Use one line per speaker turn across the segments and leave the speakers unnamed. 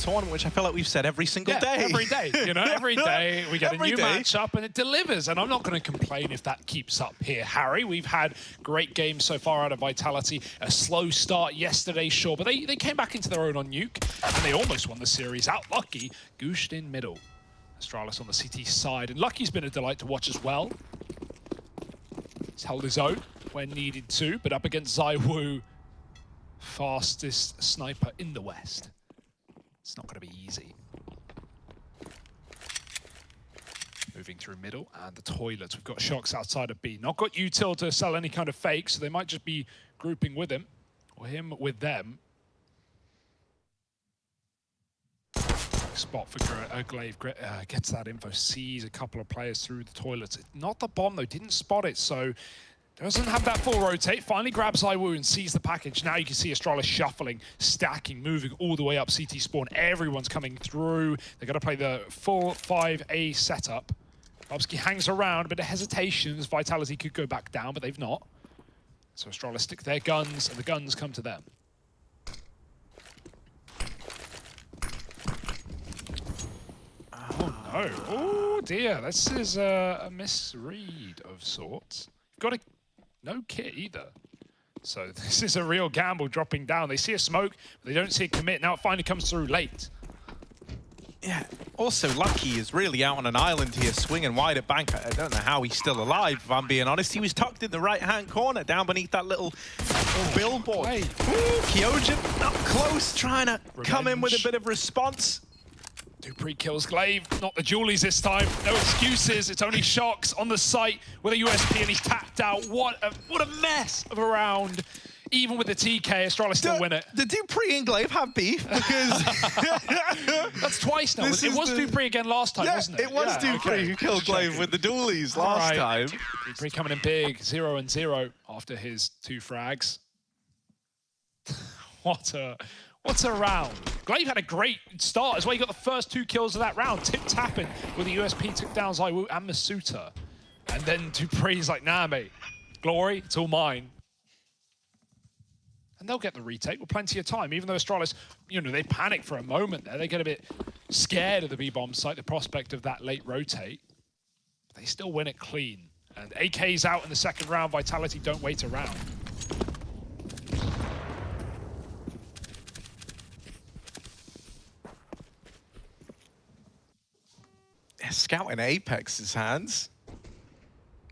tournament, which I feel like we've said every single day.
Every day, you know, every day we get a new matchup and it delivers. And I'm not going to complain if that keeps up here, Harry. We've had great games so far out of Vitality. A slow start yesterday, sure, but they came back into their own on Nuke and they almost won the series. Out Lucky, gooshed in middle. Astralis on the CT side, and Lucky's been a delight to watch as well. He's held his own when needed to, but up against ZywOo, fastest sniper in the West. It's not going to be easy. Moving through middle and the toilets. We've got Shocks outside of B. Not got Util to sell any kind of fake, so they might just be grouping with him, or him with them. Spot for Glaive, gets that info, sees a couple of players through the toilets. Not the bomb though, didn't spot it, so doesn't have that full rotate. Finally grabs ZywOo and sees the package. Now you can see Astralis shuffling, stacking, moving all the way up CT spawn. Everyone's coming through. They're going to play the full 5A setup. Bubsky hangs around, a bit of hesitations. Vitality could go back down, but they've not. So Astralis stick their guns, and the guns come to them. Oh no, oh dear, this is a misread of sorts. You've got no kit either. So this is a real gamble dropping down. They see a smoke, but they don't see a commit. Now it finally comes through late.
Yeah, also Lucky is really out on an island here, swinging wide at bank. I don't know how he's still alive, if I'm being honest. He was tucked in the right-hand corner, down beneath that little billboard. Ooh, Kyojin up close, trying to come in with a bit of response.
dupreeh kills Glaive, not the Julies this time. No excuses, it's only Shocks on the site with a USP and he's tapped out. What a mess of a round. Even with the TK, Astralis still win it.
The dupreeh and Glaive have beef because...
That's twice now. It was dupreeh again last time, wasn't it?
It was dupreeh who killed Glaive with the dualies last time.
dupreeh coming in big, 0-0 after his 2 frags. What a round. Glaive had a great start as well. He got the first 2 kills of that round. Tip-tapping with the USP, took down ZywOo and Masuta. And then dupreeh's like, nah, mate. Glory, it's all mine. And they'll get the retake with plenty of time, even though Astralis, you know, they panic for a moment there. They get a bit scared of the B-bomb site, the prospect of that late rotate. But they still win it clean. And AK's out in the second round. Vitality don't wait around.
Scouting Apex's hands.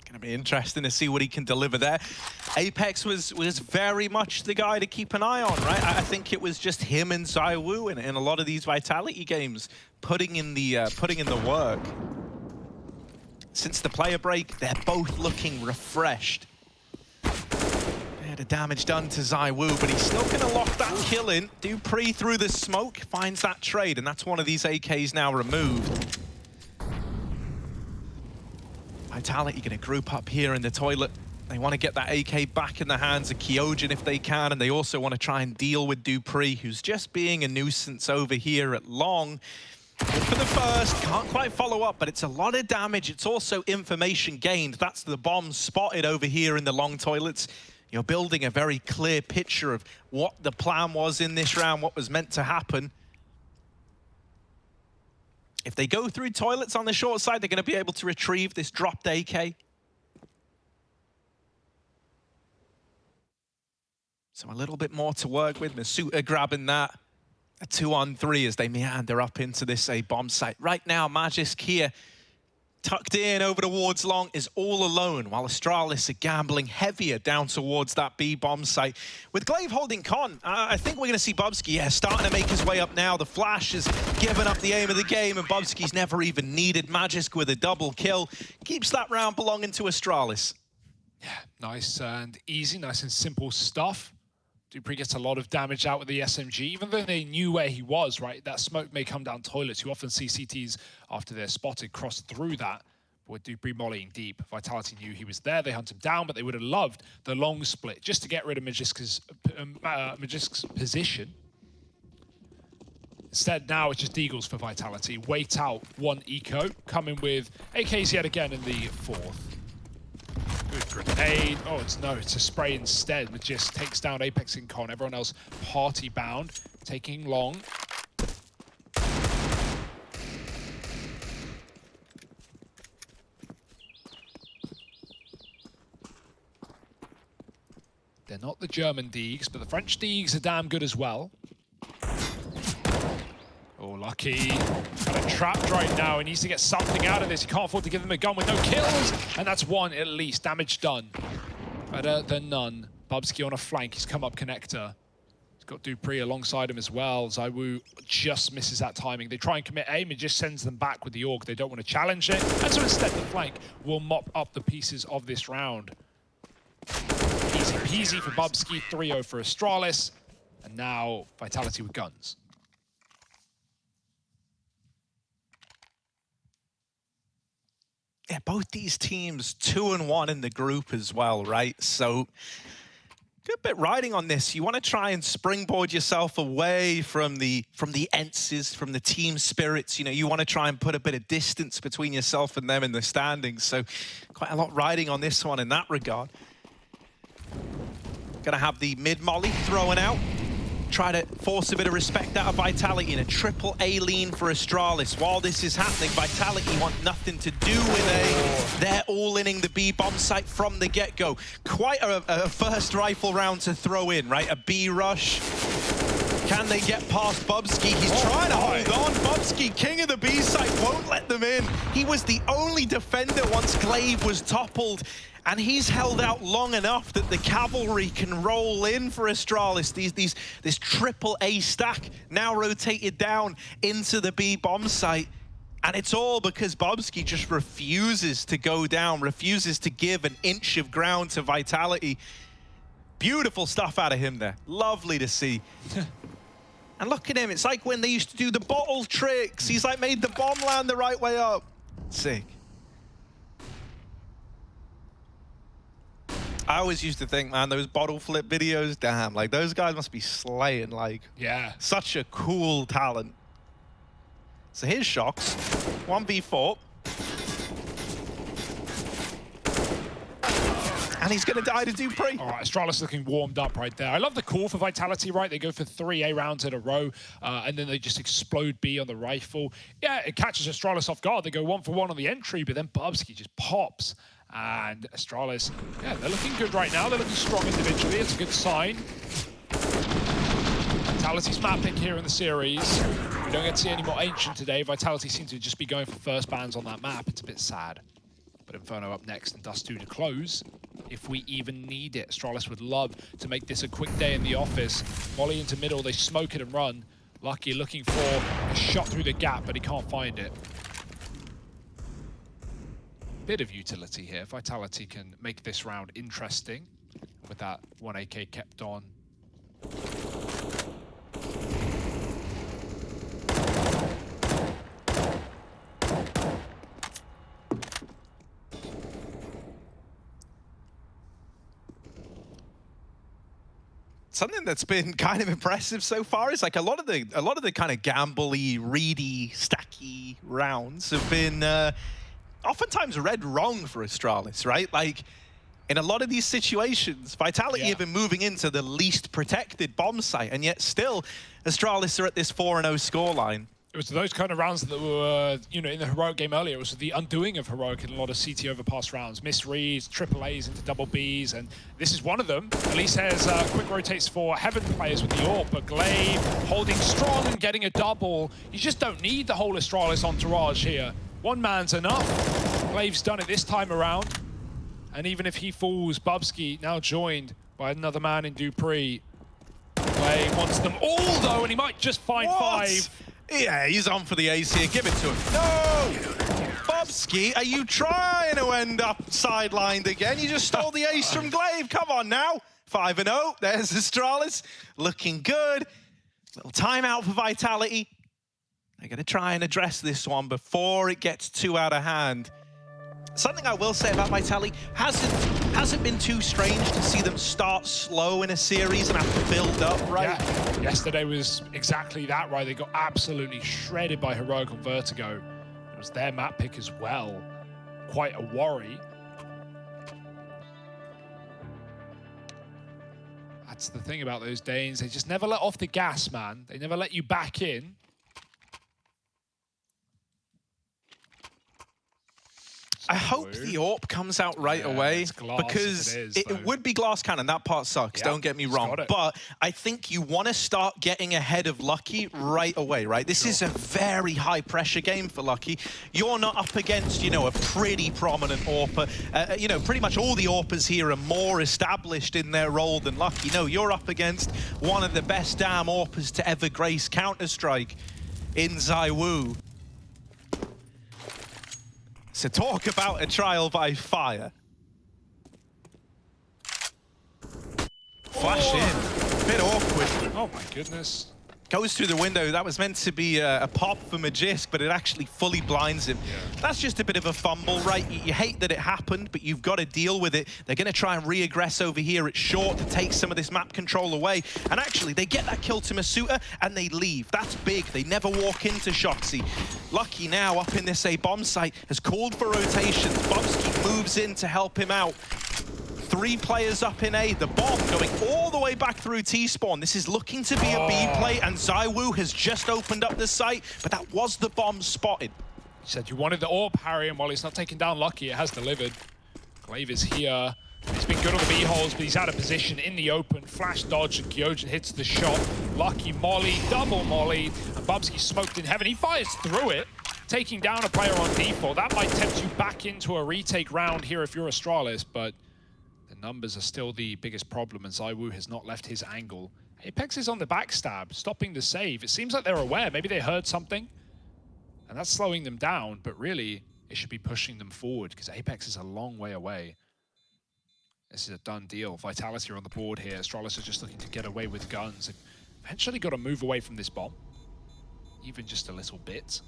Gonna be interesting to see what he can deliver there. Apex was very much the guy to keep an eye on, right? I think it was just him and ZywOo in a lot of these Vitality games, putting in the work. Since the player break, they're both looking refreshed. They had a damage done to ZywOo, but he's still gonna lock that kill in. dupreeh through the smoke finds that trade, and that's one of these AKs now removed. Vitality going to group up here in the toilet. They want to get that AK back in the hands of Kyojin if they can, and they also want to try and deal with dupreeh, who's just being a nuisance over here at long. Good for the first, can't quite follow up, but it's a lot of damage. It's also information gained. That's the bomb spotted over here in the long toilets. You're building a very clear picture of what the plan was in this round, what was meant to happen. If they go through toilets on the short side, they're going to be able to retrieve this dropped AK. So a little bit more to work with. Masuta grabbing that. A 2-on-3 as they meander up into this bomb site. Right now, Magisk here, tucked in over towards long, is all alone, while Astralis are gambling heavier down towards that B bomb site. With Glaive holding con, I think we're going to see Bubsky starting to make his way up now. The Flash has given up the aim of the game, and Bubsky's never even needed Magisk with a double kill. Keeps that round belonging to Astralis.
Yeah, nice and easy, nice and simple stuff. dupreeh gets a lot of damage out with the SMG, even though they knew where he was, right? That smoke may come down toilets. You often see CTs, after they're spotted, cross through that. But with dupreeh mollying deep, Vitality knew he was there. They hunt him down, but they would have loved the long split just to get rid of Magisk's position. Instead, now it's just Deagles for Vitality. Wait out 1 eco, coming with AKs yet again in the 4th. Good grenade. Oh, it's a spray instead. Magisk takes down Apex and Con. Everyone else party bound, taking long. They're not the German Deegs, but the French Deegs are damn good as well. Oh, Lucky. Kind of trapped right now. He needs to get something out of this. He can't afford to give them a gun with no kills. And that's one at least. Damage done. Better than none. Bubsky on a flank. He's come up connector. He's got Dupree alongside him as well. ZywOo just misses that timing. They try and commit aim and just sends them back with the AUG. They don't want to challenge it. And so instead the flank will mop up the pieces of this round. Easy peasy for Bubsky. 3-0 for Astralis. And now Vitality with guns.
Yeah, both these teams 2-1 in the group as well, right? So good bit riding on this. You want to try and springboard yourself away from the Ences, from the team spirits. You know, you want to try and put a bit of distance between yourself and them in the standings. So quite a lot riding on this one in that regard. Gonna have the mid molly throwing out. Try to force a bit of respect out of Vitality in a triple A lean for Astralis. While this is happening, Vitality want nothing to do with A. They're all-inning the B bomb site from the get-go. Quite a first rifle round to throw in, right? A B rush. Can they get past Bubsky? He's trying to hold on. Bubsky, king of the B site, won't let them in. He was the only defender once Glaive was toppled. And he's held out long enough that the cavalry can roll in for Astralis. This triple A stack now rotated down into the B bomb site. And it's all because Bubsky just refuses to go down, refuses to give an inch of ground to Vitality. Beautiful stuff out of him there. Lovely to see. And look at him. It's like when they used to do the bottle tricks. He's like made the bomb land the right way up. Sick. I always used to think, man, those bottle flip videos, damn, like those guys must be slaying, like,
yeah, such
a cool talent. So here's Shox, 1v4. And he's gonna die to Dupree.
All right, Astralis looking warmed up right there. I love the call for Vitality, right? They go for 3 A rounds in a row, and then they just explode B on the rifle. Yeah, it catches Astralis off guard. They go 1-for-1 on the entry, but then Bubsky just pops. And Astralis, yeah, they're looking good right now. They're looking strong individually. It's a good sign. Vitality's map pick here in the series. We don't get to see any more Ancient today. Vitality seems to just be going for first bans on that map. It's a bit sad. But Inferno up next and Dust 2 to close. If we even need it, Astralis would love to make this a quick day in the office. Volley into middle, they smoke it and run. Lucky looking for a shot through the gap, but he can't find it. Bit of utility here. Vitality can make this round interesting with that 1 AK kept on.
Something that's been kind of impressive so far is like a lot of the kind of gamble-y, reedy, stacky rounds have been oftentimes read wrong for Astralis, right? Like, in a lot of these situations, Vitality have been moving into the least protected bomb site, and yet still, Astralis are at this 4-0 scoreline.
It was those kind of rounds that were, you know, in the Heroic game earlier, it was the undoing of Heroic in a lot of CT Overpass rounds. Misreads, triple A's into double B's, and this is one of them. Elise has quick rotates for Heaven players with the AWP, but Glaive holding strong and getting a double. You just don't need the whole Astralis entourage here. One man's enough. Glaive's done it this time around. And even if he falls, Bubsky now joined by another man in Dupree. Glaive wants them all though, and he might just find 5.
Yeah, he's on for the ace here. Give it to him. No! Bubsky, are you trying to end up sidelined again? You just stole the ace from Glaive. Come on now. 5-0. There's Astralis. Looking good. Little timeout for Vitality. They're going to try and address this one before it gets too out of hand. Something I will say about Vitality, hasn't been too strange to see them start slow in a series and have to build up, right?
Yeah. Yesterday was exactly that, right? They got absolutely shredded by Heroic on Vertigo. It was their map pick as well. Quite a worry. That's the thing about those Danes. They just never let off the gas, man. They never let you back in.
I hope the AWP comes out right away, because it would be glass cannon. That part sucks, don't get me wrong. But I think you want to start getting ahead of Lucky right away, right? This is a very high pressure game for Lucky. You're not up against, you know, a pretty prominent AWPer. You know, pretty much all the AWPers here are more established in their role than Lucky. No, you're up against one of the best damn AWPers to ever grace Counter-Strike in ZywOo. So talk about a trial by fire. Flash in. Bit awkward.
Oh my goodness.
Goes through the window. That was meant to be a pop for Magisk, but it actually fully blinds him. That's just a bit of a fumble, right? You hate that it happened, but you've got to deal with it. They're going to try and re-aggress over here at short to take some of this map control away. And actually, they get that kill to Masuta, and they leave. That's big. They never walk into Shoxy. Lucky now, up in this A bomb site, has called for rotations. Bobski moves in to help him out. 3 players up in A, the bomb going all the way back through T-spawn. This is looking to be a B play, and ZywOo has just opened up the site, but that was the bomb spotted.
You said you wanted the AWP, Harry, and while he's not taking down Lucky, it has delivered. Glaive is here. He's been good on the B holes, but he's out of position in the open. Flash dodge, and Kyojin hits the shot. Lucky molly, double molly, and Bubsky smoked in heaven. He fires through it, taking down a player on default. That might tempt you back into a retake round here if you're Astralis, but the numbers are still the biggest problem, and ZywOo has not left his angle. Apex is on the backstab, stopping the save. It seems like they're aware. Maybe they heard something, and that's slowing them down, but really, it should be pushing them forward, because Apex is a long way away. This is a done deal. Vitality are on the board here. Astralis are just looking to get away with guns. They've eventually got to move away from this bomb, even just a little bit.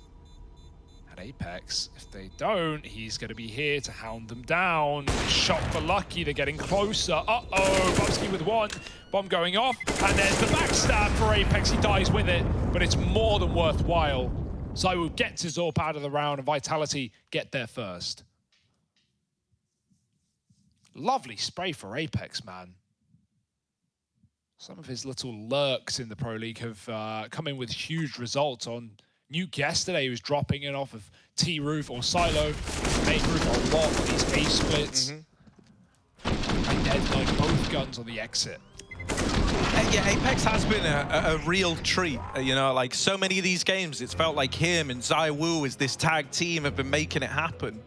At Apex, if they don't, he's going to be here to hound them down. Shot for Lucky, they're getting closer. Uh-oh, Bubsky with one. Bomb going off, and there's the backstab for Apex. He dies with it, but it's more than worthwhile. ZywOo gets his AWP out of the round, and Vitality get there first. Lovely spray for Apex, man. Some of his little lurks in the Pro League have come in with huge results. On Nuke yesterday, he was dropping it off of T-Roof or Silo. Main Roof a lot with these A splits. And deadline both guns on the exit.
Yeah, Apex has been a real treat. You know, like so many of these games, it's felt like him and ZywOo as this tag team have been making it happen.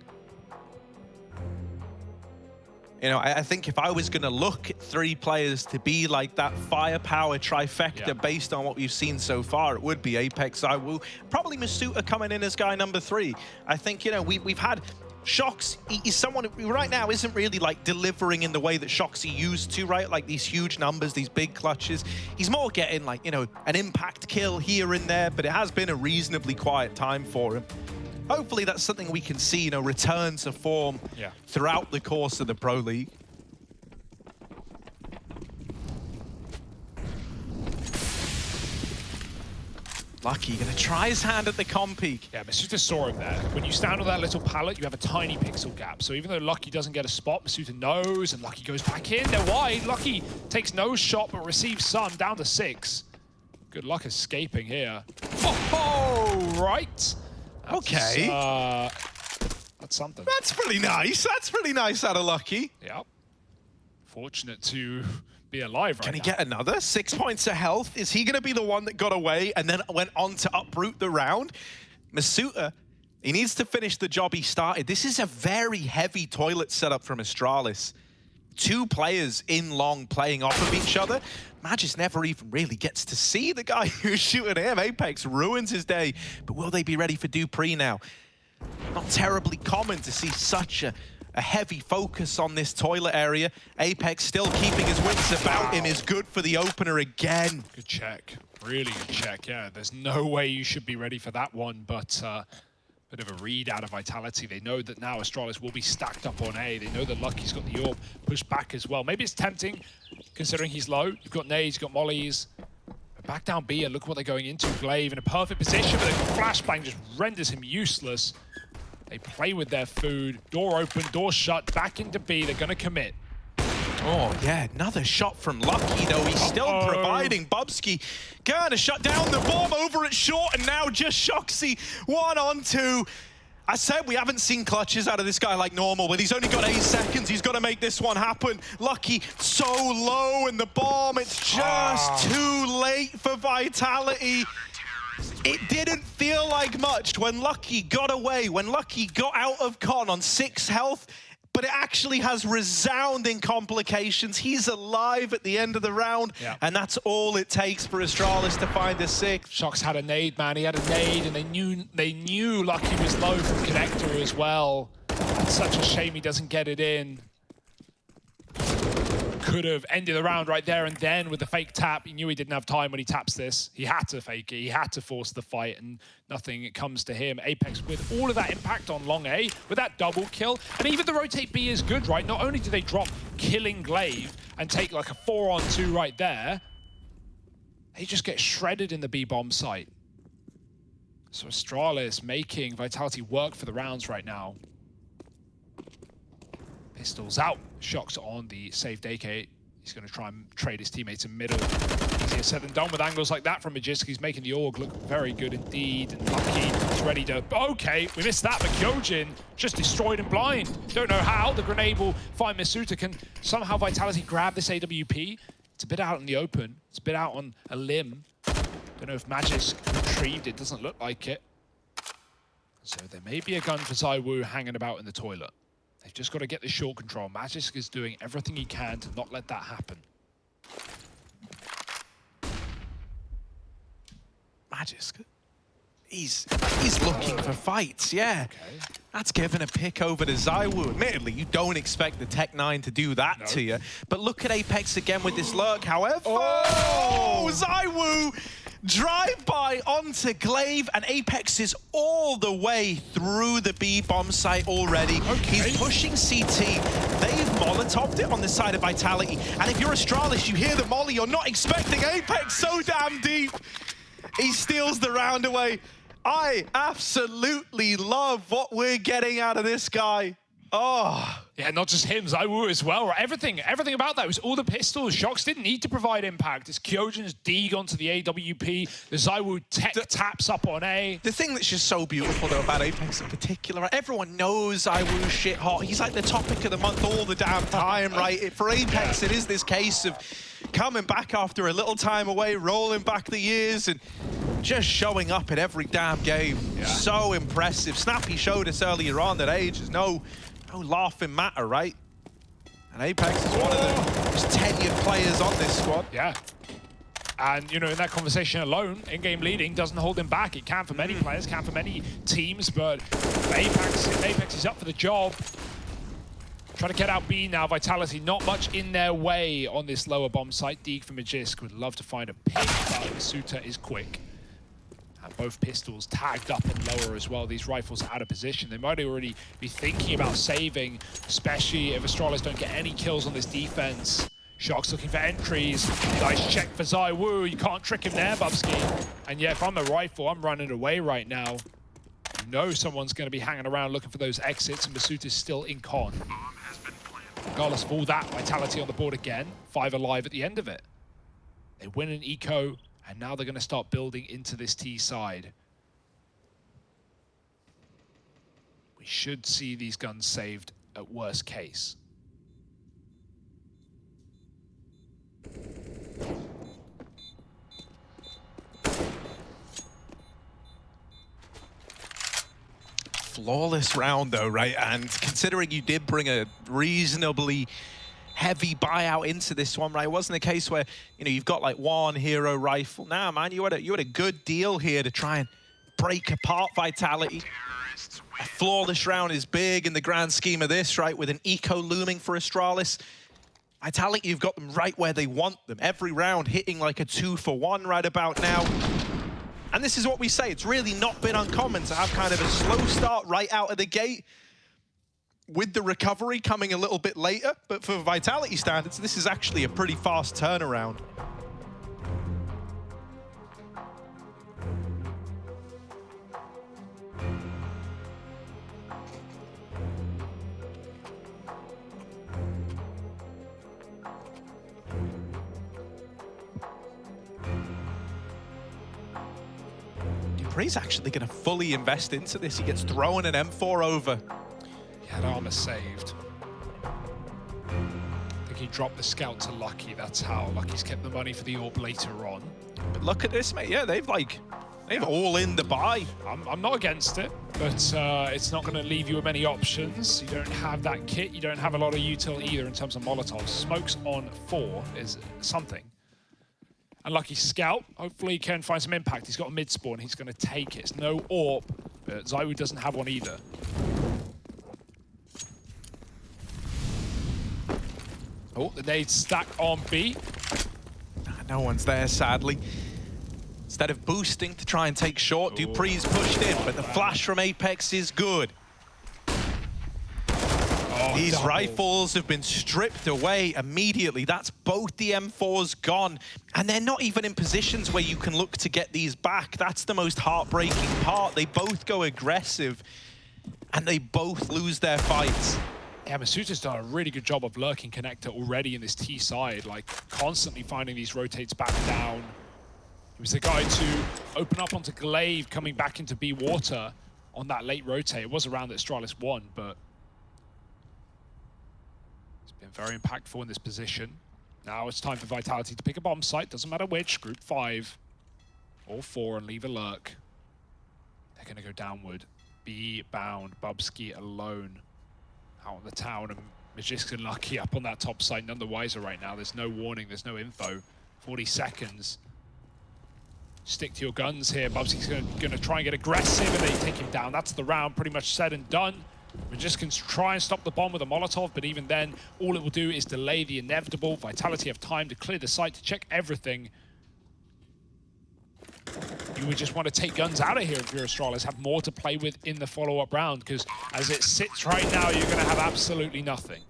You know, I think if I was going to look at 3 players to be like that firepower trifecta based on what we've seen so far, it would be Apex, ZywOo, probably Masuta coming in as guy number 3. I think, you know, we've had Shox. He's someone who right now isn't really like delivering in the way that Shoxy used to, right? Like these huge numbers, these big clutches. He's more getting like, you know, an impact kill here and there, but it has been a reasonably quiet time for him. Hopefully that's something we can see, you know, return to form throughout the course of the Pro League. Lucky gonna try his hand at the comp peak.
Yeah, Masuta saw him there. When you stand on that little pallet, you have a tiny pixel gap. So even though Lucky doesn't get a spot, Masuta knows, and Lucky goes back in. They're wide. Lucky takes no shot, but receives some, down to 6. Good luck escaping here. Oh, right.
Okay.
That's something.
That's pretty nice. That's pretty nice out of Lucky.
Yep. Fortunate to be alive right now.
Can he get another? 6 points of health. Is he going to be the one that got away and then went on to uproot the round? Masuta, he needs to finish the job he started. This is a very heavy toilet setup from Astralis. 2 players in long playing off of each other. Magis never even really gets to see the guy who's shooting him. Apex ruins his day. But will they be ready for Dupree now? Not terribly common to see such a heavy focus on this toilet area. Apex still keeping his wits about him is good for the opener again.
Good check. Really good check, yeah. There's no way you should be ready for that one, but bit of a read out of Vitality. They know that now Astralis will be stacked up on A. They know that Lucky's got the AWP pushed back as well. Maybe it's tempting, considering he's low. You've got nades, you've got mollies. But back down B, and look what they're going into. Glaive in a perfect position, but the flashbang just renders him useless. They play with their food. Door open, door shut, back into B. They're going to commit.
Oh, yeah, another shot from Lucky, though. He's still providing. Bubsky gonna shut down the bomb over at short, and now just Shoxy 1 on 2. I said we haven't seen clutches out of this guy like normal, but he's only got 8 seconds. He's got to make this one happen. Lucky so low in the bomb. It's just too late for Vitality. It didn't feel like much when Lucky got away, when Lucky got out of con on 6 health, but it actually has resounding complications. He's alive at the end of the round, and that's all it takes for Astralis to find a 6th.
Shox had a nade, man. He had a nade, and they knew Lucky was low from Connector as well. It's such a shame he doesn't get it in. Could have ended the round right there and then with the fake tap. He knew he didn't have time when he taps this. He had to fake it. He had to force the fight, and nothing comes to him. Apex with all of that impact on long A, with that double kill, and even the rotate B is good, right? Not only do they drop killing Glaive and take like a 4-on-2 right there, they just get shredded in the B bomb site. So Astralis making Vitality work for the rounds right now. Pistols out. Shox on the saved AK. He's going to try and trade his teammates in middle. Easier said than done with angles like that from Magisk. He's making the org look very good indeed. And Lucky is ready to... Okay, we missed that, but Kyojin just destroyed and blind. Don't know how. The grenade will find Masuta. Can somehow Vitality grab this AWP? It's a bit out in the open. It's a bit out on a limb. Don't know if Magisk retrieved it. Doesn't look like it. So there may be a gun for ZywOo hanging about in the toilet. They've just got to get the short control. Magisk is doing everything he can to not let that happen.
Magisk, he's looking for fights, yeah. Okay. That's given a pick over to ZywOo. Admittedly, you don't expect the Tech-9 to do that to you. But look at Apex again with this lurk, however. Oh, ZywOo! Drive-by onto Glaive, and Apex is all the way through the B-bomb site already. Okay. He's pushing CT. They've Molotoved it on the side of Vitality. And if you're Astralis, you hear the molly, you're not expecting Apex so damn deep. He steals the round away. I absolutely love what we're getting out of this guy. Oh.
Yeah, not just him, ZywOo as well. Everything about that was all the pistols. Shox didn't need to provide impact. It's Kyojin's dig onto the AWP. The ZywOo tech taps up on A.
The thing that's just so beautiful, though, about Apex in particular, everyone knows ZywOo's shit hot. He's like the topic of the month all the damn time, right? For Apex, it is this case of coming back after a little time away, rolling back the years, and just showing up in every damn game. So impressive. Snappy showed us earlier on that age is no laughing matter, right? And Apex is one of the most tenured players on this squad.
Yeah. And, you know, in that conversation alone, in-game leading doesn't hold him back. It can for many players, can for many teams, but Apex is up for the job. Trying to get out B now. Vitality not much in their way on this lower bomb site. Deeg for Magisk would love to find a pick, but Masuta is quick. And both pistols tagged up and lower as well. These rifles are out of position. They might already be thinking about saving, especially if Astralis don't get any kills on this defense. Shox looking for entries. Nice check for ZywOo. You can't trick him there, Bubsky. And yeah, if I'm a rifle, I'm running away right now. You know someone's going to be hanging around looking for those exits, and Masuta's still in con. Regardless of all that, Vitality on the board again. 5 alive at the end of it. They win an eco, and now they're going to start building into this T side. We should see these guns saved at worst case.
Flawless round though, right? And considering you did bring a reasonably heavy buyout into this one, right? It wasn't a case where, you know, you've got like one hero rifle. Nah, man, you had a good deal here to try and break apart Vitality. A flawless round is big in the grand scheme of this, right? With an eco looming for Astralis. Vitality, you've got them right where they want them. Every round hitting like a 2-for-1 right about now. And this is what we say, it's really not been uncommon to have kind of a slow start right out of the gate, with the recovery coming a little bit later. But for Vitality standards, this is actually a pretty fast turnaround. Pre's actually going to fully invest into this. He gets thrown an M4 over.
He had armor saved. I think he dropped the scout to Lucky. That's how Lucky's kept the money for the AWP later on.
But look at this, mate. Yeah, they've all in the buy.
I'm not against it, but it's not going to leave you with many options. You don't have that kit. You don't have a lot of util either in terms of Molotovs. Smokes on 4 is something. And Lucky scout, hopefully he can find some impact. He's got a mid spawn. He's going to take it. It's no AWP, but Zywoo doesn't have one either. Oh, the nade stack on B.
No one's there, sadly. Instead of boosting to try and take short, Dupree's pushed in, but the flash from Apex is good. These rifles have been stripped away immediately. That's both the M4s gone. And they're not even in positions where you can look to get these back. That's the most heartbreaking part. They both go aggressive, and they both lose their fights.
Yeah, Masuta's done a really good job of lurking connector already in this T side, like constantly finding these rotates back down. He was the guy to open up onto Glaive coming back into B water on that late rotate. It was around that Astralis won, but it's been very impactful in this position. Now it's time for Vitality to pick a bomb site, doesn't matter which, group 5 or 4, and leave a lurk. They're gonna go downward. B bound, Bubsky alone out in the town, and Magisk and Lucky up on that top side, none the wiser right now. There's no warning, there's no info. 40 seconds. Stick to your guns here. Bubsky's gonna try and get aggressive, and they take him down. That's the round pretty much said and done. Magisk can try and stop the bomb with a Molotov, but even then, all it will do is delay the inevitable. Vitality have time to clear the site, to check everything. You would just want to take guns out of here if you're Astralis, have more to play with in the follow-up round, because as it sits right now, you're going to have absolutely nothing.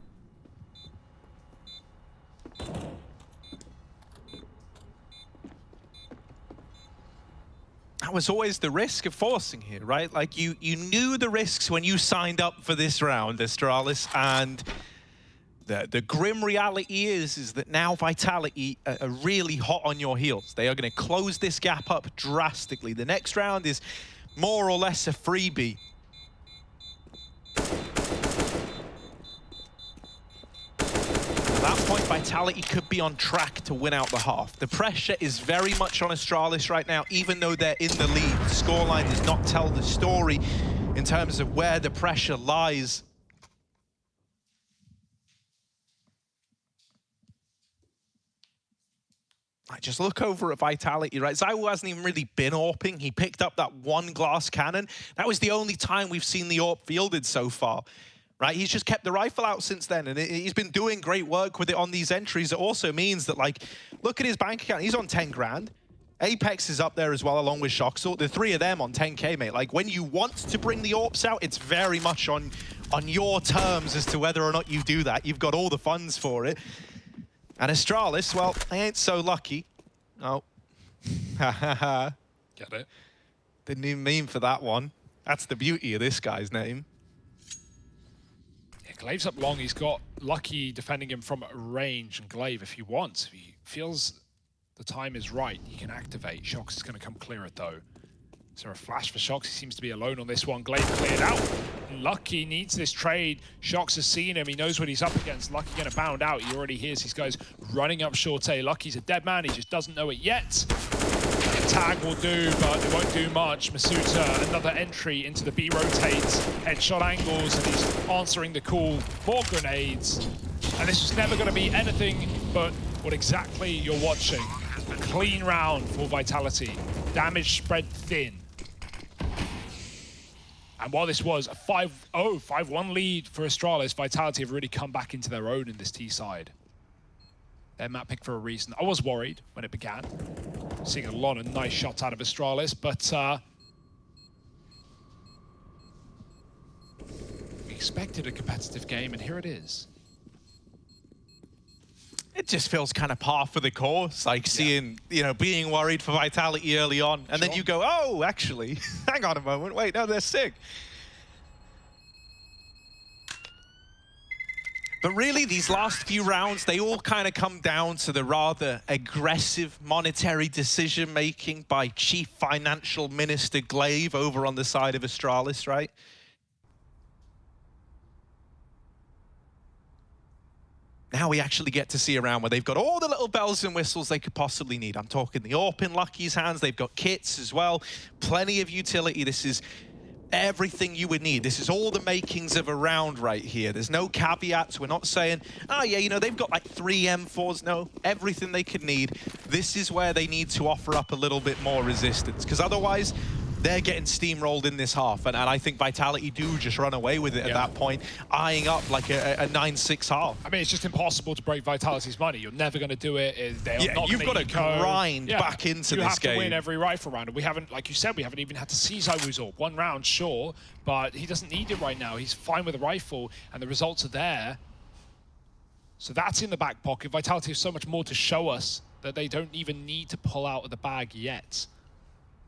That was always the risk of forcing here, right? Like, you knew the risks when you signed up for this round, Astralis, and the grim reality is that now Vitality are really hot on your heels. They are going to close this gap up drastically. The next round is more or less a freebie. At that point, Vitality could be on track to win out the half. The pressure is very much on Astralis right now, even though they're in the lead. The scoreline does not tell the story in terms of where the pressure lies. Just look over at Vitality, right? Zywoo hasn't even really been AWPing. He picked up that one glass cannon. That was the only time we've seen the AWP fielded so far, right? He's just kept the rifle out since then, and he's been doing great work with it on these entries. It also means that, like, look at his bank account. He's on 10 grand. Apex is up there as well, along with Shoxel. The three of them on 10K, mate. Like, when you want to bring the AWPs out, it's very much on your terms as to whether or not you do that. You've got all the funds for it. And Astralis, well, they ain't so lucky. Oh.
Get it?
Didn't even mean for that one. That's the beauty of this guy's name.
Yeah, Glaive's up long. He's got Lucky defending him from range, and Glaive, if he wants, if he feels the time is right, he can activate. Shox is going to come clear it, though. Is there a flash for Shox? He seems to be alone on this one. Glaive cleared out. Lucky needs this trade. Shox has seen him. He knows what he's up against. Lucky going to bound out. He already hears these guys running up short A. Lucky's a dead man. He just doesn't know it yet. The tag will do, but it won't do much. Masuta, another entry into the B rotates. Headshot angles, and he's answering the call. More grenades. And this was never going to be anything but what exactly you're watching. A clean round for Vitality. Damage spread thin. And while this was a 5-0, 5-1 lead for Astralis, Vitality have really come back into their own in this T side. Their map pick for a reason. I was worried when it began. Seeing a lot of nice shots out of Astralis, but we expected a competitive game, and here it is.
It just feels kind of par for the course, like seeing, you know, being worried for Vitality early on. And then you go, oh, actually, hang on a moment. Wait, no, they're sick. But really, these last few rounds, they all kind of come down to the rather aggressive monetary decision-making by Chief Financial Minister Glaive over on the side of Astralis, right? Now we actually get to see a round where they've got all the little bells and whistles they could possibly need. I'm talking the AWP in Lucky's hands. They've got kits as well. Plenty of utility. This is everything you would need. This is all the makings of a round right here. There's no caveats. We're not saying, oh yeah, you know, they've got like 3 M4s. No, everything they could need. This is where they need to offer up a little bit more resistance, because otherwise they're getting steamrolled in this half. And I think Vitality do just run away with it at that point, eyeing up like a 9-6 half.
I mean, it's just impossible to break Vitality's money. You're never going to do it.
You've got to grind back into this game.
You have to win every rifle round. And we haven't, like you said, we haven't even had to see Zywoo's AWP. 1 round, sure, but he doesn't need it right now. He's fine with a rifle, and the results are there. So that's in the back pocket. Vitality has so much more to show us that they don't even need to pull out of the bag yet.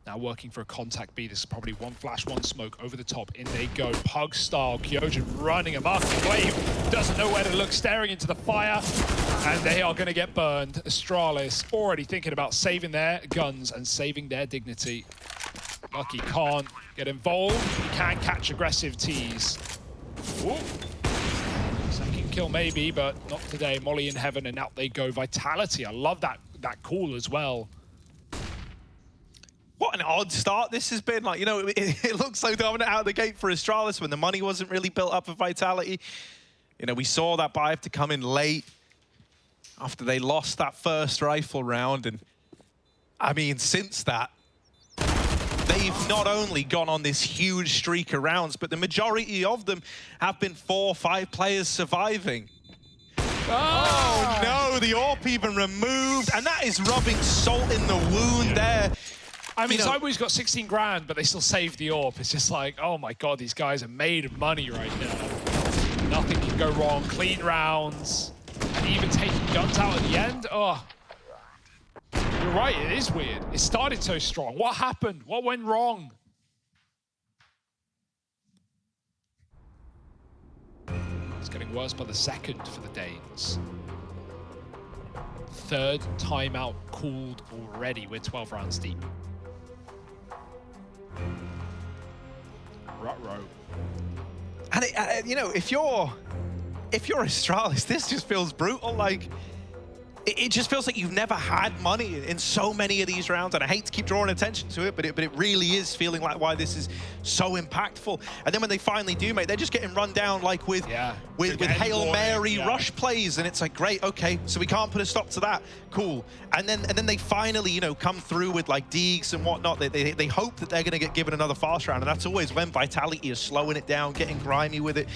Now working for a contact B. This is probably 1 flash, 1 smoke over the top. In they go, Pug style. Kyojin running amok. Glaive doesn't know where to look, staring into the fire, and they are going to get burned. Astralis already thinking about saving their guns and saving their dignity. Lucky can't get involved. He can catch aggressive tees. Ooh. Second kill maybe, but not today. Molly in heaven, and out they go. Vitality. I love that call as well.
What an odd start this has been. Like, you know, it looks so dominant out of the gate for Astralis when the money wasn't really built up for Vitality. You know, we saw that buy have to come in late after they lost that first rifle round. And I mean, since that, they've not only gone on this huge streak of rounds, but the majority of them have been 4 or 5 players surviving. Oh no, the AWP even removed, and that is rubbing salt in the wound there.
I mean, Zywoo's got 16 grand, but they still saved the AWP. It's just like, oh my god, these guys are made of money right now. Nothing can go wrong. Clean rounds. And even taking guns out at the end. Oh. You're right, it is weird. It started so strong. What happened? What went wrong? It's getting worse by the second for the Danes. 3rd timeout called already. We're 12 rounds deep. Ruh-roh.
And you know, if you're Astralis, this just feels brutal. Like, it just feels like you've never had money in so many of these rounds, and I hate to keep drawing attention to it, but it really is feeling like why this is so impactful. And then when they finally do, mate, they're just getting run down like with Hail Mary rush plays, and it's like, great, okay, so we can't put a stop to that, cool. And then they finally, you know, come through with like Deegs and whatnot. They hope that they're going to get given another fast round, and that's always when Vitality is slowing it down, getting grimy with it.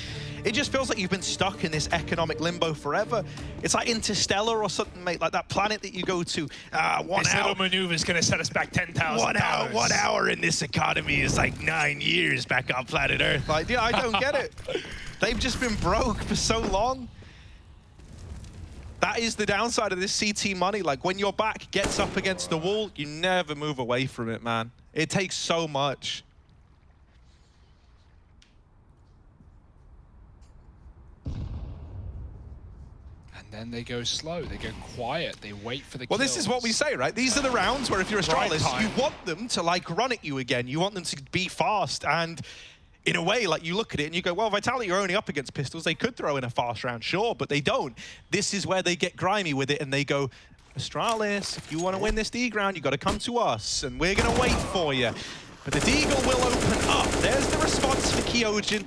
It just feels like you've been stuck in this economic limbo forever. It's like Interstellar or something, mate, like that planet that you go to. 1
this
hour
little maneuver is going to set us back $10,000.
1 hour in this economy is like 9 years back on planet Earth. Like, yeah, I don't get it. They've just been broke for so long. That is the downside of this CT money. Like, when your back gets up against the wall, you never move away from it, man. It takes so much.
Then they go slow, they go quiet, they wait for the
Well,
kills.
this is what we say, right? These are the rounds where if you're Astralis, you want them to like run at you again. You want them to be fast. And in a way, like, you look at it and you go, well, Vitality are only up against pistols. They could throw in a fast round, sure, but they don't. This is where they get grimy with it and they go, Astralis, if you want to win this D ground, you got to come to us and we're going to wait for you. But the Deagle will open up. There's the response for Kyojin.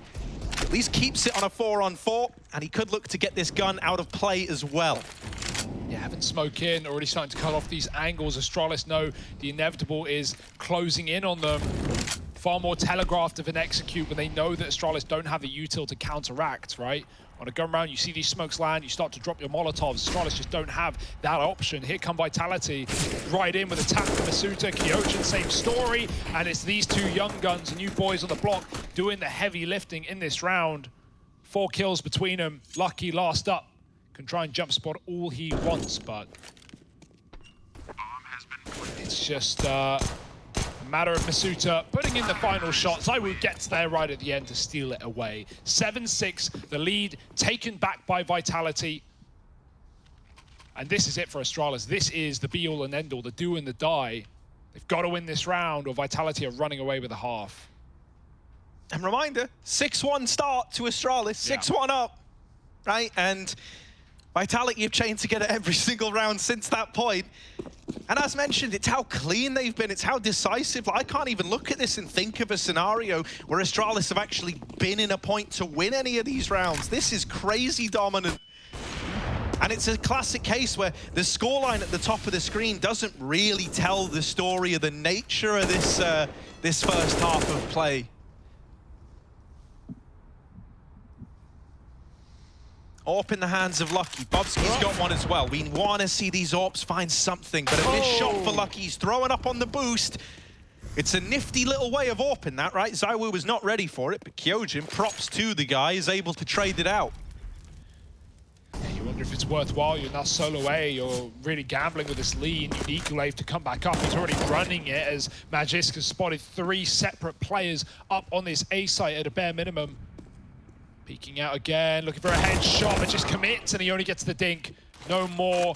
At least keeps it on a 4-on-4, and he could look to get this gun out of play as well.
Yeah, having smoke in, already starting to cut off these angles. Astralis know the inevitable is closing in on them. Far more telegraphed of an execute when they know that Astralis don't have the util to counteract, right? On a gun round, you see these smokes land, you start to drop your Molotovs. Astralis just don't have that option. Here come Vitality, right in with a tap from Masuta. Kyojin, same story, and it's these 2 young guns, the new boys on the block, doing the heavy lifting in this round. 4 kills between them. Lucky last up. Can try and jump spot all he wants, but it's just a matter of Masuta putting in the final shot. ZywOo gets there right at the end to steal it away. 7-6, the lead taken back by Vitality. And this is it for Astralis. This is the be-all and end-all, the do and the die. They've got to win this round or Vitality are running away with a half.
And reminder, 6-1 start to Astralis, 6-1 up, right? And Vitality have chained together every single round since that point. And as mentioned, it's how clean they've been, it's how decisive. I can't even look at this and think of a scenario where Astralis have actually been in a point to win any of these rounds. This is crazy dominant. And it's a classic case where the scoreline at the top of the screen doesn't really tell the story of the nature of this, this first half of play. AWP in the hands of Lucky. Bobsky's got one as well. We want to see these AWPs find something, but a missed shot for Lucky. He's throwing up on the boost. It's a nifty little way of AWPing that, right? ZywOo was not ready for it, but Kyojin, props to the guy, is able to trade it out.
Yeah, you wonder if it's worthwhile. You're now solo A. You're really gambling with this lead. You need Glaive to come back up. He's already running it as Magisk has spotted 3 separate players up on this A site at a bare minimum. Peeking out again, looking for a headshot, but just commits and he only gets the dink. No more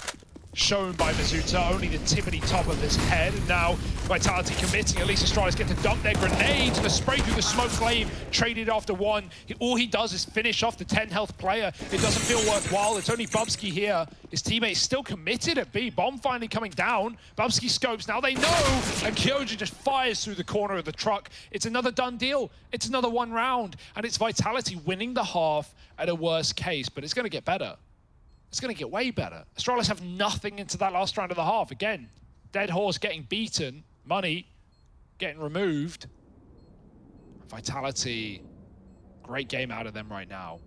shown by Masuta, only the tippity top of his head. And now Vitality committing, at least Astralis get to dump their grenades and the spray through the smoke Glaive, traded after one. All he does is finish off the 10 health player. It doesn't feel worthwhile, it's only Bubsky here. His teammate's still committed at B. Bomb finally coming down. Bubsky scopes, now they know! And Kyojin just fires through the corner of the truck. It's another done deal. It's another 1 round. And it's Vitality winning the half at a worst case, but it's gonna get better. It's going to get way better. Astralis have nothing into that last round of the half. Again, Dead Horse getting beaten, money getting removed. Vitality, great game out of them right now.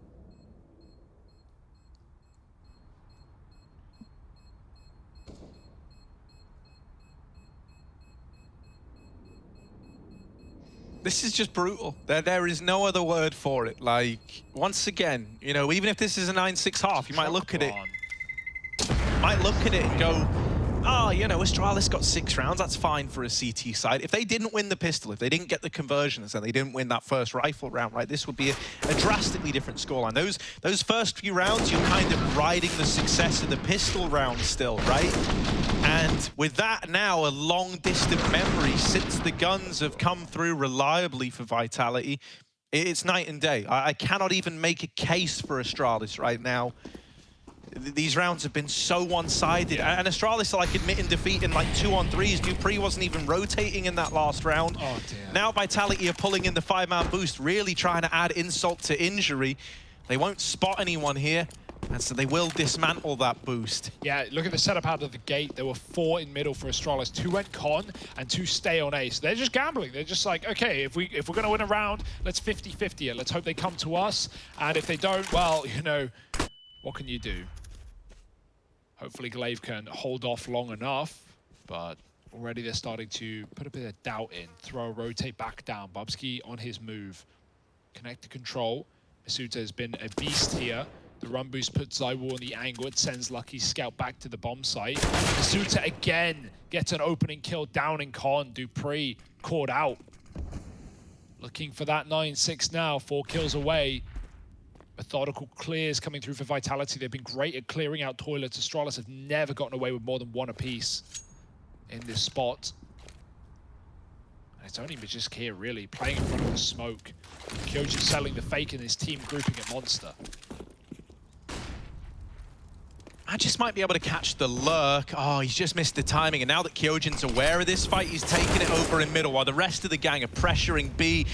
This is just brutal. There is no other word for it. Like, once again, you know, even if this is a 9-6 half, you might look at it. Might look at it and go, oh, you know, Astralis got 6 rounds, that's fine for a CT side. If they didn't win the pistol, if they didn't get the conversions, and they didn't win that first rifle round, right, this would be a drastically different scoreline. Those first few rounds, you're kind of riding the success of the pistol round still, right? And with that now, a long distant memory, since the guns have come through reliably for Vitality, it's night and day. I cannot even make a case for Astralis right now. These rounds have been so one-sided, and Astralis are like admitting defeat in like 2-on-3s. dupreeh wasn't even rotating in that last round.
Oh, dear.
Now Vitality are pulling in the 5-man boost, really trying to add insult to injury. They won't spot anyone here, and so they will dismantle that boost.
Yeah, look at the setup out of the gate. There were 4 in middle for Astralis. 2 went con and 2 stay on A. So they're just gambling. They're just like, okay, if we're going to win a round, let's 50-50 it. Let's hope they come to us. And if they don't, well, you know, what can you do? Hopefully Glaive can hold off long enough, but already they're starting to put a bit of doubt in. Throw, rotate back down. Bubsky on his move. Connect to control. Masuta has been a beast here. The run boost puts ZywOo on the angle. It sends Lucky's scout back to the bomb site. Masuta again gets an opening kill down in con. dupreeh caught out. Looking for that 9-6 now. 4 kills away. Methodical clears coming through for Vitality. They've been great at clearing out toilets. Astralis have never gotten away with more than 1 apiece in this spot. And it's only Magisk here, really, playing in front of the smoke. Kyojin selling the fake in his team grouping at Monster.
I just might be able to catch the lurk. Oh, he's just missed the timing. And now that Kyojin's aware of this fight, he's taking it over in middle while the rest of the gang are pressuring B.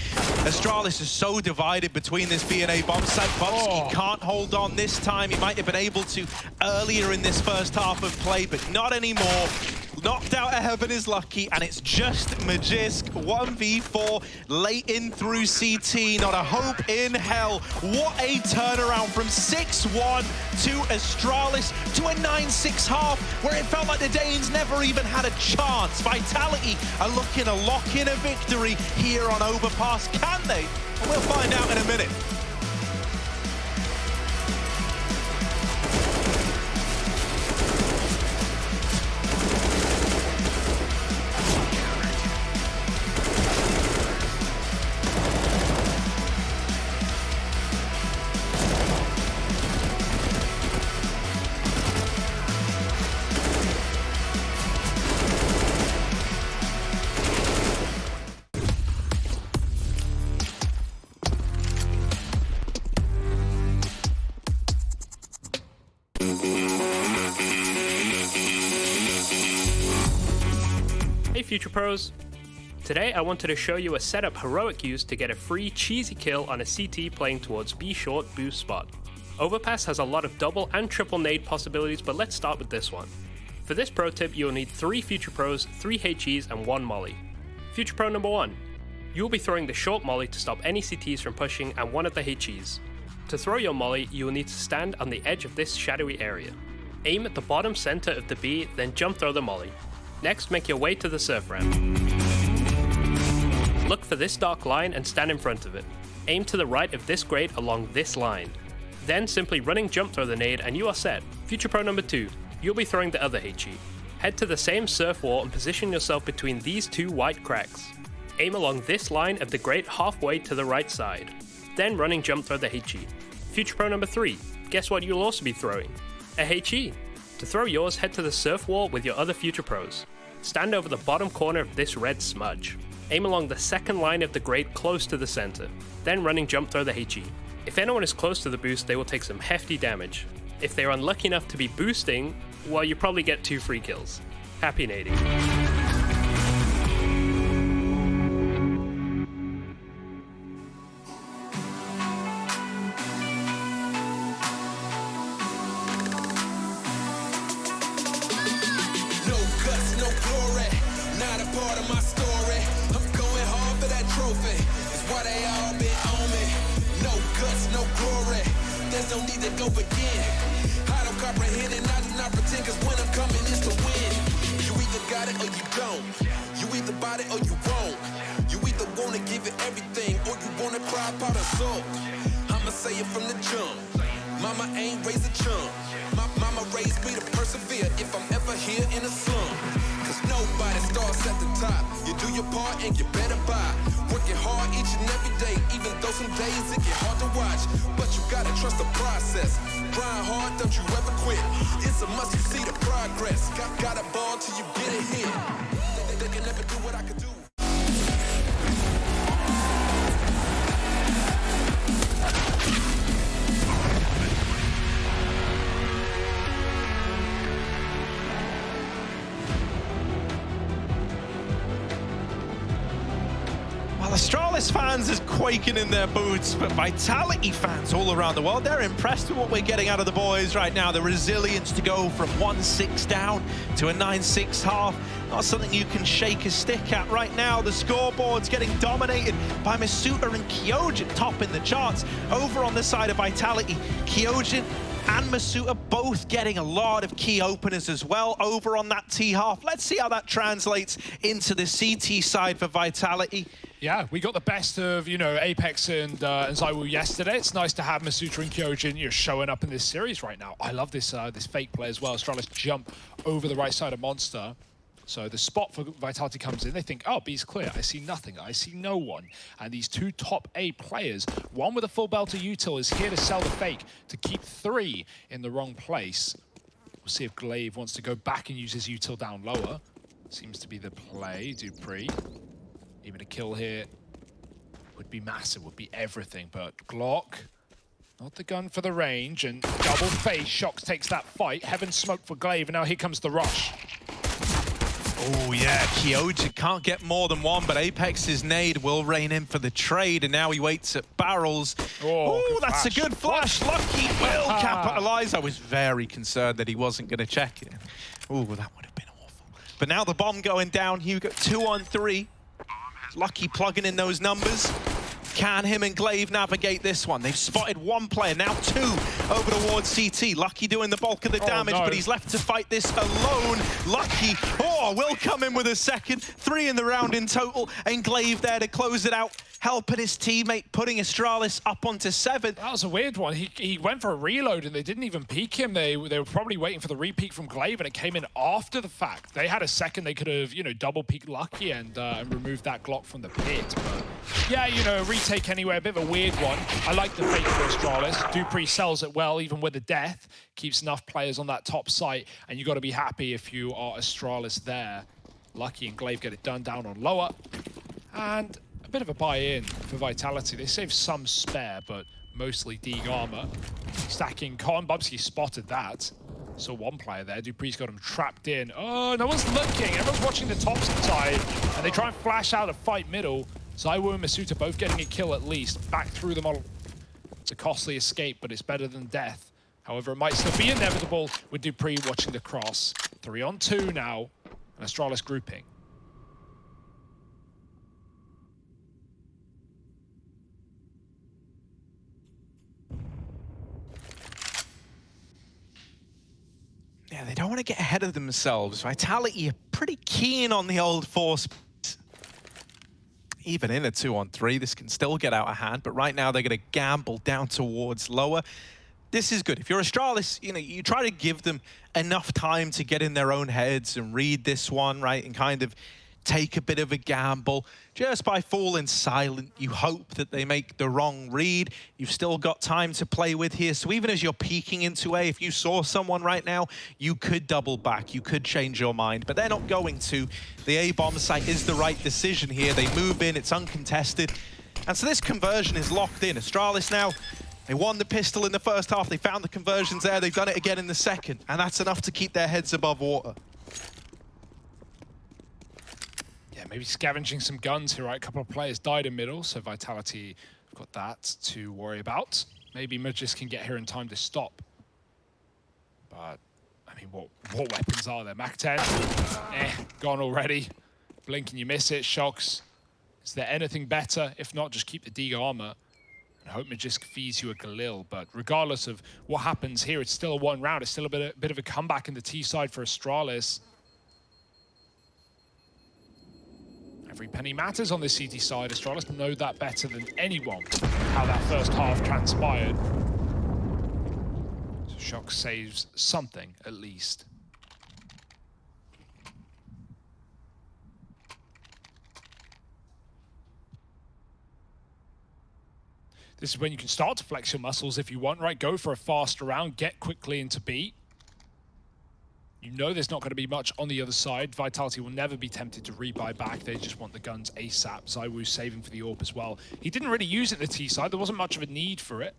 Astralis is so divided between this B and A bomb site. Bubsky can't hold on this time. He might have been able to earlier in this first half of play, but not anymore. Knocked out of heaven is Lucky, and it's just Magisk 1v4 late in through CT. Not a hope in hell. What a turnaround from 6-1 to Astralis to a 9-6 half where it felt like the Danes never even had a chance. Vitality are looking to lock in a victory here on Overpass. Can they? Well, we'll find out in a minute.
Future Pros? Today I wanted to show you a setup Heroic used to get a free cheesy kill on a CT playing towards B short boost spot. Overpass has a lot of double and triple nade possibilities, but let's start with this one. For this pro tip, you'll need 3 Future Pros, 3 HEs and 1 molly. Future Pro number 1. You will be throwing the short molly to stop any CTs from pushing and 1 of the HEs. To throw your molly, you will need to stand on the edge of this shadowy area. Aim at the bottom center of the B, then jump throw the molly. Next, make your way to the surf ramp. Look for this dark line and stand in front of it. Aim to the right of this grate along this line. Then simply running jump throw the nade and you are set. Future Pro number 2. You'll be throwing the other HE. Head to the same surf wall and position yourself between these 2 white cracks. Aim along this line of the grate halfway to the right side. Then running jump throw the HE. Future Pro number 3. Guess what you'll also be throwing? A HE. To throw yours, head to the surf wall with your other Future Pros. Stand over the bottom corner of this red smudge. Aim along the second line of the grate close to the center. Then running jump throw the HE. If anyone is close to the boost, they will take some hefty damage. If they are unlucky enough to be boosting, well, you probably get 2 free kills. Happy nading.
No guts, no glory, not a part of my story. I'm going hard for that trophy, it's why they all been on me. No guts, no glory, there's no need to go begin. I don't comprehend and I do not pretend, cause when I'm coming is to win. You either got it or you don't, you either bought it or you won't. You either wanna give it everything or you wanna cry about a soul. I'ma say it from the jump, mama ain't raised a chump. My mama raised me to persevere if I'm ever here in a slum. Cause nobody starts at the top. You do your part and you better buy. Working hard each and every day, even though some days it get hard to watch. But you gotta trust the process. Grind hard, don't you ever quit. It's a must, you see the progress. Got a ball till you get a hit. They can never do what I can do.
Well, Astralis fans is quaking in their boots, but Vitality fans all around the world, they're impressed with what we're getting out of the boys right now. The resilience to go from 1-6 down to a 9-6 half, not something you can shake a stick at right now. The scoreboard's getting dominated by Masuta and Kyojin topping the charts. Over on the side of Vitality, Kyojin and Masuta both getting a lot of key openers as well over on that T half. Let's see how that translates into the CT side for Vitality.
Yeah, we got the best of, Apex and ZywOo yesterday. It's nice to have Masuta and Kyojin, showing up in this series right now. I love this this fake play as well. Astralis jump over the right side of Monster. So the spot for Vitality comes in. They think, oh, B's clear. I see nothing. I see no one. And these 2 top A players, one with a full belt of util, is here to sell the fake to keep 3 in the wrong place. We'll see if Glaive wants to go back and use his util down lower. Seems to be the play. Dupree. Even a kill here would be massive, would be everything, but Glock, not the gun for the range, and double face. Shox takes that fight. Heaven smoke for Glaive, and now here comes the rush.
Oh yeah, Kyojin can't get more than 1, but Apex's nade will rein in for the trade, and now he waits at barrels. Oh, that's a good flash. Lucky will capitalize. I was very concerned that he wasn't going to check it. Oh, that would have been awful. But now the bomb going down, Hugo, 2 on 3. Lucky plugging in those numbers. Can him and Glaive navigate this one? They've spotted 1 player, now 2 over towards CT. Lucky doing the bulk of the damage, but he's left to fight this alone. Lucky, will come in with a second. 3 in the round in total, and Glaive there to close it out, helping his teammate, putting Astralis up onto 7.
That was a weird one. He went for a reload, and they didn't even peek him. They were probably waiting for the re-peek from Glaive, and it came in after the fact. They had a second. They could have, double peeked Lucky and removed that Glock from the pit. But yeah, retake anyway, a bit of a weird one. I like the fake for Astralis. Dupree sells it well, even with the death. Keeps enough players on that top site, and you got to be happy if you are Astralis there. Lucky and Glaive get it done down on lower. And a bit of a buy-in for Vitality. They save some spare, but mostly Deeg armor. Stacking con. Bubsky spotted that. Saw one player there. Dupree's got him trapped in. Oh, no one's looking. Everyone's watching the top side, and they try and flash out a fight middle. ZywOo and Masuta both getting a kill at least. Back through the model. It's a costly escape, but it's better than death. However, it might still be inevitable with Dupree watching the cross. 3-on-2 now, and Astralis grouping.
Yeah, they don't want to get ahead of themselves. Vitality are pretty keen on the old force. Even in a 2-on-3, this can still get out of hand, but right now they're going to gamble down towards lower. This is good. If you're Astralis, you know, you try to give them enough time to get in their own heads and read this one, right, and kind of take a bit of a gamble. Just by falling silent, you hope that they make the wrong read. You've still got time to play with here. So even as you're peeking into A, if you saw someone right now, you could double back. You could change your mind, but they're not going to. The A bomb site is the right decision here. They move in, it's uncontested. And so this conversion is locked in. Astralis now, they won the pistol in the first half. They found the conversions there. They've done it again in the second. And that's enough to keep their heads above water.
Yeah, maybe scavenging some guns here, right? A couple of players died in middle, so Vitality got that to worry about. Maybe Magis can get here in time to stop. But, I mean, what weapons are there? Mach 10, gone already. Blink and you miss it. Shocks. Is there anything better? If not, just keep the Deagle armor. I hope Magisk feeds you a Galil, but regardless of what happens here, it's still a 1 round. It's still a bit of a comeback in the T side for Astralis. Every penny matters on the CT side. Astralis know that better than anyone, how that first half transpired. So Shock saves something, at least. This is when you can start to flex your muscles if you want, right? Go for a faster round, get quickly into B. You know there's not going to be much on the other side. Vitality will never be tempted to rebuy back. They just want the guns ASAP. ZywOo saving for the AWP as well. He didn't really use it in the T side. There wasn't much of a need for it.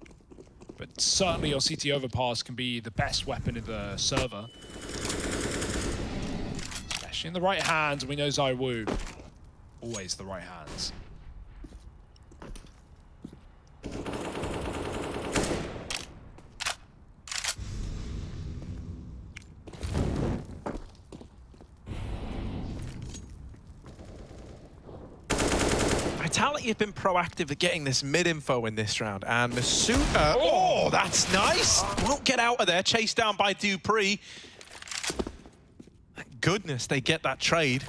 But certainly your CT Overpass can be the best weapon in the server. Especially in the right hands. We know ZywOo, always the right hands.
Vitality have been proactive at getting this mid-info in this round, and Masuta, oh, that's nice! Won't get out of there, chased down by Dupree. Thank goodness they get that trade.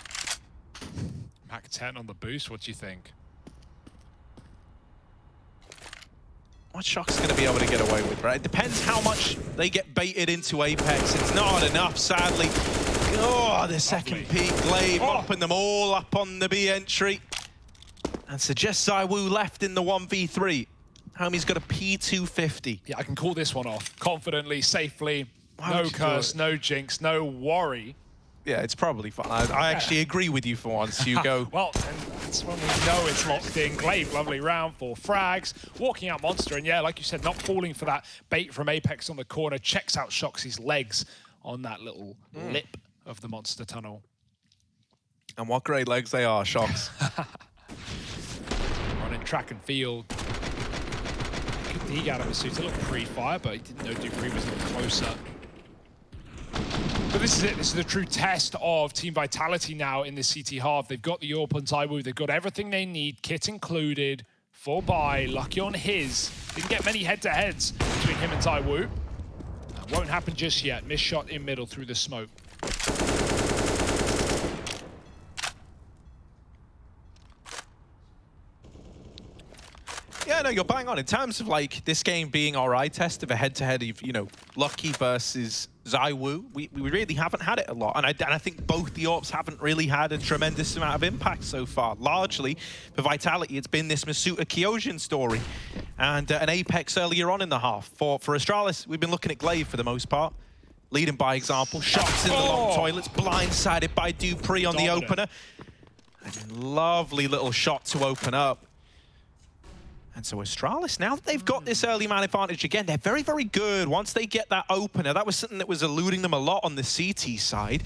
Mach 10 on the boost, what do you think?
What Shock's going to be able to get away with, right? It depends how much they get baited into Apex. It's not enough, sadly. Oh, the second peak, Glaive mopping them all up on the B entry. And so just ZywOo left in the 1v3. Homie's got a P250.
Yeah, I can call this one off confidently, safely. No curse, no jinx, no worry.
Yeah, it's probably fine. I actually agree with you for once, Hugo.
Well, and that's when we know it's locked in. Glaive, lovely round, 4 frags. Walking out Monster, and yeah, like you said, not falling for that bait from Apex on the corner. Checks out Shoxy's legs on that little lip of the Monster tunnel.
And what great legs they are, Shox.
Running track and field. Good dig out of Masuta. Looked pre-fire, but he didn't know Dupree was a little closer. But this is it. This is the true test of Team Vitality now in the CT half. They've got the AWP on ZywOo. They've got everything they need, kit included. 4 buy, lucky on his. Didn't get many head-to-heads between him and ZywOo. That won't happen just yet. Missed shot in middle through the smoke.
Yeah, no, you're bang on. In terms of like this game being our eye test of a head-to-head of, you know, Lucky versus ZywOo, we really haven't had it a lot. And I think both the AWPs haven't really had a tremendous amount of impact so far. Largely, for Vitality, it's been this Masuta Kyojin story. And an Apex earlier on in the half. For Astralis, we've been looking at Glaive for the most part. Leading by example. Shots in the long toilets. Blindsided by Dupree on the opener. And lovely little shot to open up. And so Astralis, now that they've got this early man advantage again, they're very, very good once they get that opener. That was something that was eluding them a lot on the CT side.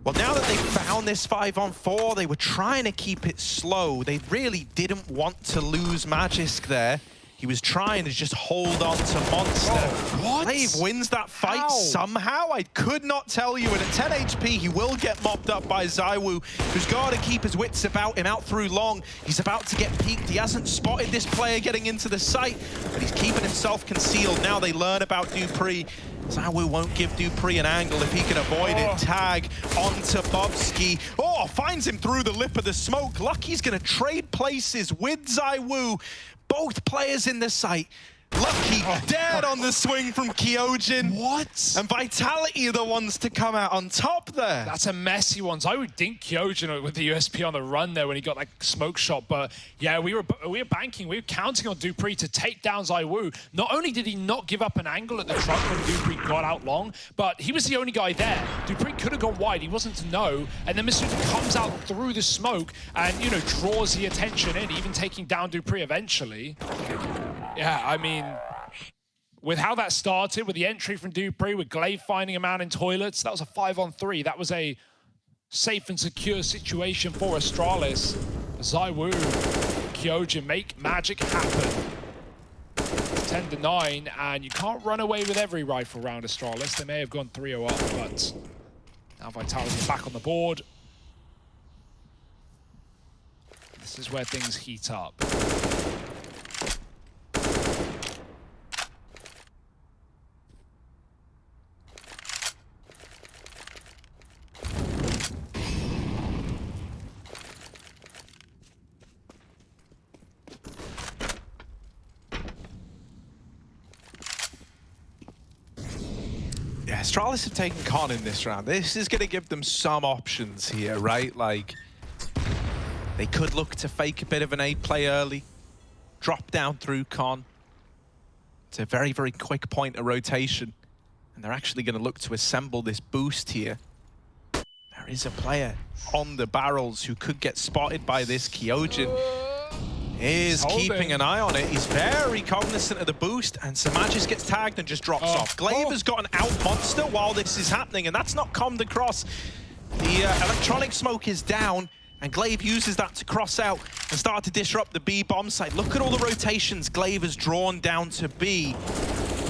Well, now that they've found this 5-on-4, they were trying to keep it slow. They really didn't want to lose Magisk there. He was trying to just hold on to Monster.
What?
Glaive wins that fight somehow. I could not tell you. And at 10 HP, he will get mopped up by ZywOo, who's got to keep his wits about him out through long. He's about to get peeked. He hasn't spotted this player getting into the site, but he's keeping himself concealed. Now they learn about dupreeh. ZywOo won't give dupreeh an angle if he can avoid it. Tag onto Bobski. Oh, finds him through the lip of the smoke. Lucky's going to trade places with ZywOo. Both players in the site. Lucky dead on the swing from Kyojin.
What?
And Vitality are the ones to come out on top there.
That's a messy one. So I would think Kyojin with the USP on the run there when he got that smoke shot. But yeah, we were banking, we were counting on dupreeh to take down ZywOo. Not only did he not give up an angle at the truck when dupreeh got out long, but he was the only guy there. dupreeh could have gone wide, he wasn't to know. And then Mr. comes out through the smoke and, you know, draws the attention in, even taking down dupreeh eventually. Yeah, I mean, with how that started, with the entry from dupreeh, with Glaive finding a man in toilets, that was a 5-on-3. That was a safe and secure situation for Astralis. ZywOo, Kyojin make magic happen. 10-9, and you can't run away with every rifle round Astralis. They may have gone 3-0 up, but now Vitality back on the board. This is where things heat up.
Yeah, Astralis have taken Con in this round. This is going to give them some options here, right? Like, they could look to fake a bit of an A play early, drop down through Con. It's a very, very quick point of rotation. And they're actually going to look to assemble this boost here. There is a player on the barrels who could get spotted by this Kyojin. Is keeping an eye on it. He's very cognizant of the boost, and Samagis gets tagged and just drops off. Glaive has got an out monster while this is happening, and that's not commed across. The electronic smoke is down, and Glaive uses that to cross out and start to disrupt the B bomb site. Look at all the rotations Glaive has drawn down to B.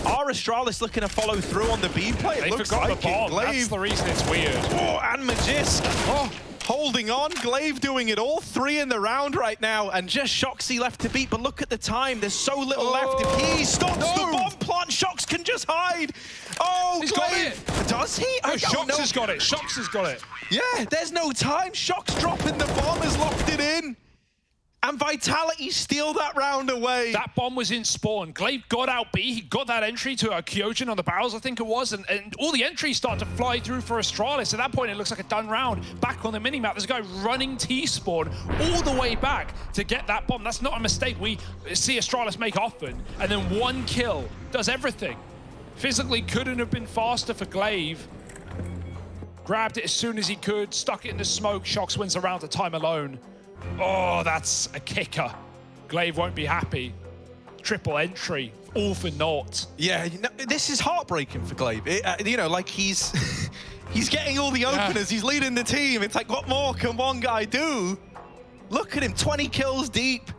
Are Astralis looking to follow through on the B play? It looks like
the bomb.
Glaive.
That's the reason it's weird.
Oh, and Magisk. Oh. Holding on, Glaive doing it all 3 in the round right now, and just Shoxy left to beat, but look at the time, there's so little left. If he stops the bomb plant, Shox can just hide. Oh,
he's
Glaive.
got it.
Does he?
No, Shox has got it. Shox has got it.
Yeah, there's no time. Shox dropping the bomb has locked it in. And Vitality steal that round away.
That bomb was in spawn. Glaive got out B. He got that entry to Kyojin on the barrels, I think it was. And all the entries start to fly through for Astralis. At that point, it looks like a done round. Back on the minimap, there's a guy running T-spawn all the way back to get that bomb. That's not a mistake we see Astralis make often. And then one kill does everything. Physically couldn't have been faster for Glaive. Grabbed it as soon as he could, stuck it in the smoke. Shox wins the round to time alone. Oh, that's a kicker. Glaive won't be happy. Triple entry, all for naught.
Yeah, you know, this is heartbreaking for Glaive. You know, like he's getting all the openers. He's leading the team. It's like, what more can one guy do? Look at him, 20 kills deep.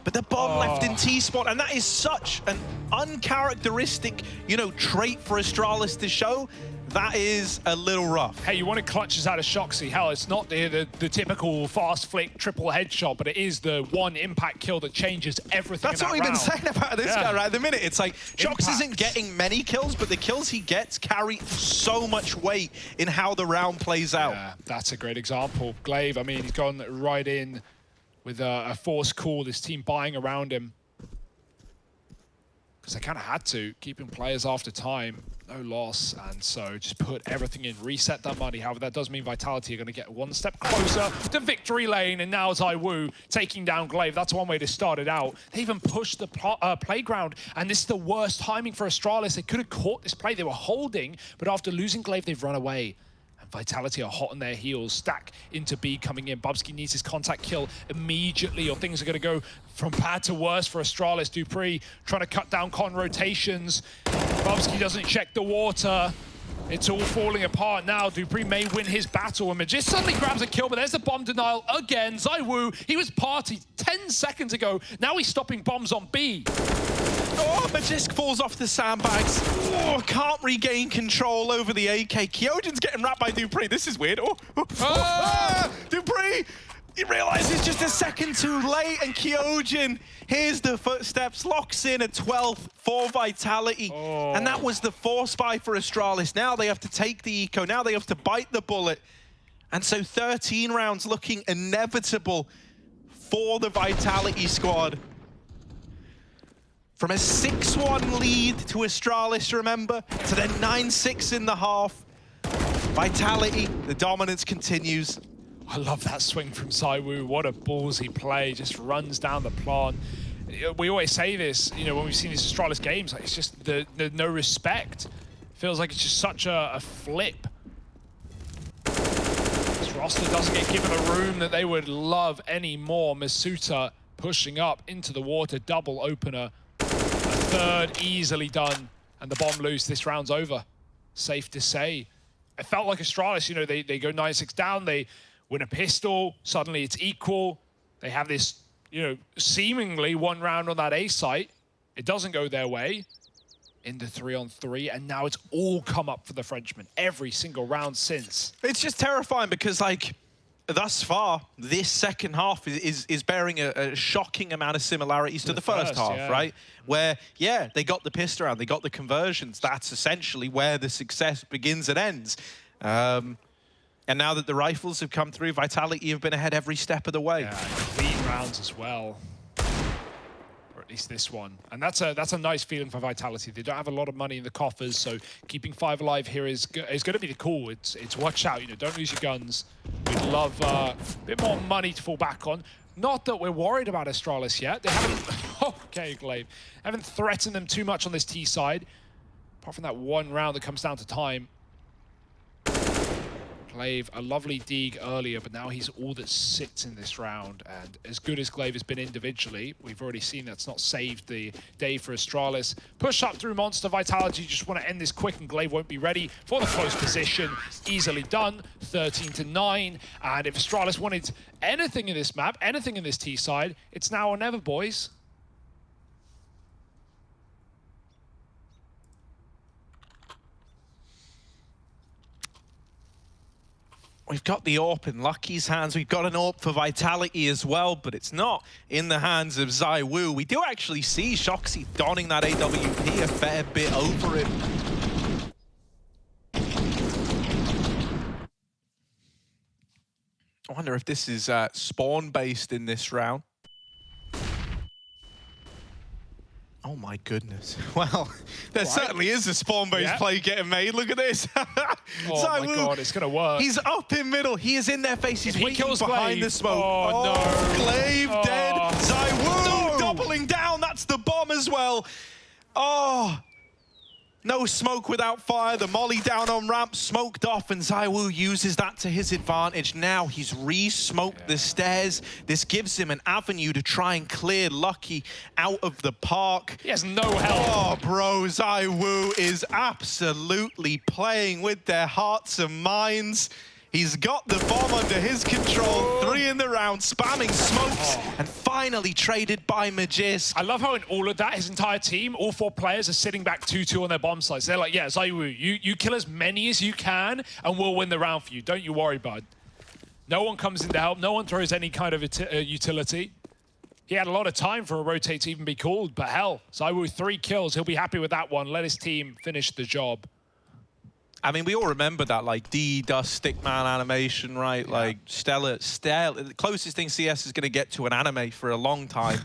But the bomb left in T-spot, and that is such an uncharacteristic, you know, trait for Astralis to show. That is a little rough.
Hey, you want to clutch us out of Shoxy. Hell, it's not the typical fast flick triple headshot, but it is the one impact kill that changes everything.
That's what we've been saying about this guy right at the minute. It's like, Shox isn't getting many kills, but the kills he gets carry so much weight in how the round plays out.
Yeah, that's a great example. Glaive, I mean, he's gone right in with a force call, this team buying around him. Because they kind of had to, keeping players after time, no loss, and so just put everything in, reset that money. However, that does mean Vitality are going to get one step closer to victory lane, and now ZywOo taking down Glaive. That's one way to start it out. They even pushed the playground, and this is the worst timing for Astralis. They could have caught this play. They were holding, but after losing Glaive, they've run away. Vitality are hot on their heels. Stack into B coming in. Bubsky needs his contact kill immediately, or things are going to go from bad to worse for Astralis. Dupree trying to cut down con rotations. Bubsky doesn't check the water. It's all falling apart now. Dupree may win his battle, and Magist suddenly grabs a kill, but there's the bomb denial again. ZywOo, he was party 10 seconds ago. Now he's stopping bombs on B.
Oh, Magisk falls off the sandbags. Oh, can't regain control over the AK. Kyojin's getting wrapped by Dupree. This is weird. Dupree! He realizes just a second too late, and Kyojin hears the footsteps, locks in a 12th for Vitality. And that was the force buy for Astralis. Now they have to take the eco. Now they have to bite the bullet. And so 13 rounds looking inevitable for the Vitality squad. From a 6-1 lead to Astralis, remember, to then 9-6 in the half. Vitality, the dominance continues.
I love that swing from ZywOo. What a ballsy play. Just runs down the plant. We always say this, you know, when we've seen these Astralis games, like, it's just the no respect. Feels like it's just such a flip. This roster doesn't get given a room that they would love anymore. Masuta pushing up into the water, double opener. A third easily done, and the bomb loose. This round's over. Safe to say. It felt like Astralis, you know, they go 9-6 down, they win a pistol, suddenly it's equal. They have this, you know, seemingly one round on that A site. It doesn't go their way. Into 3-on-3, and now it's all come up for the Frenchman. Every single round since.
It's just terrifying because, like, thus far, this second half is bearing a shocking amount of similarities to the first half,
yeah.
right? Where, yeah, they got the pistol round, they got the conversions. That's essentially where the success begins and ends. And now that the rifles have come through, Vitality have been ahead every step of the way.
Yeah, clean rounds as well. Or at least this one. And that's a nice feeling for Vitality. They don't have a lot of money in the coffers, so keeping 5 alive here is going to be the call. It's watch out, you know, don't lose your guns. We'd love a bit more money to fall back on. Not that we're worried about Astralis yet. They haven't, okay, Glaive, haven't threatened them too much on this T side. Apart from that one round that comes down to time. Glaive, a lovely dig earlier, but now he's all that sits in this round. And as good as Glaive has been individually, we've already seen that's not saved the day for Astralis. Push up through Monster. Vitality just want to end this quick, and Glaive won't be ready for the close position. Easily done, 13-9. And if Astralis wanted anything in this map, anything in this T side, it's now or never, boys.
We've got the AWP in Lucky's hands. We've got an AWP for Vitality as well, but it's not in the hands of ZywOo. We do actually see Shoxy donning that AWP a fair bit over him. I wonder if this is spawn-based in this round. Oh my goodness. Well, there certainly is a spawn-based play getting made. Look at this.
Oh my God, it's gonna work.
He's up in middle. He is in their face. He's waiting behind the smoke.
Oh no.
Glaive dead. ZywOo doubling down. That's the bomb as well. Oh. No smoke without fire. The molly down on ramp, smoked off, and ZywOo uses that to his advantage. Now he's re-smoked the stairs. This gives him an avenue to try and clear Lucky out of the park.
He has no help.
Oh, bro, ZywOo is absolutely playing with their hearts and minds. He's got the bomb under his control. 3 in the round, spamming smokes, and finally traded by Magist.
I love how in all of that, his entire team, all 4 players are sitting back 2-2 on their bomb sites. They're like, yeah, ZywOo, you kill as many as you can, and we'll win the round for you. Don't you worry, bud. No one comes in to help. No one throws any kind of utility. He had a lot of time for a rotate to even be called, but hell, ZywOo 3 kills. He'll be happy with that one. Let his team finish the job.
I mean, we all remember that, like, Dust Stickman animation, right? Yeah. Like, stellar, the closest thing CS is going to get to an anime for a long time.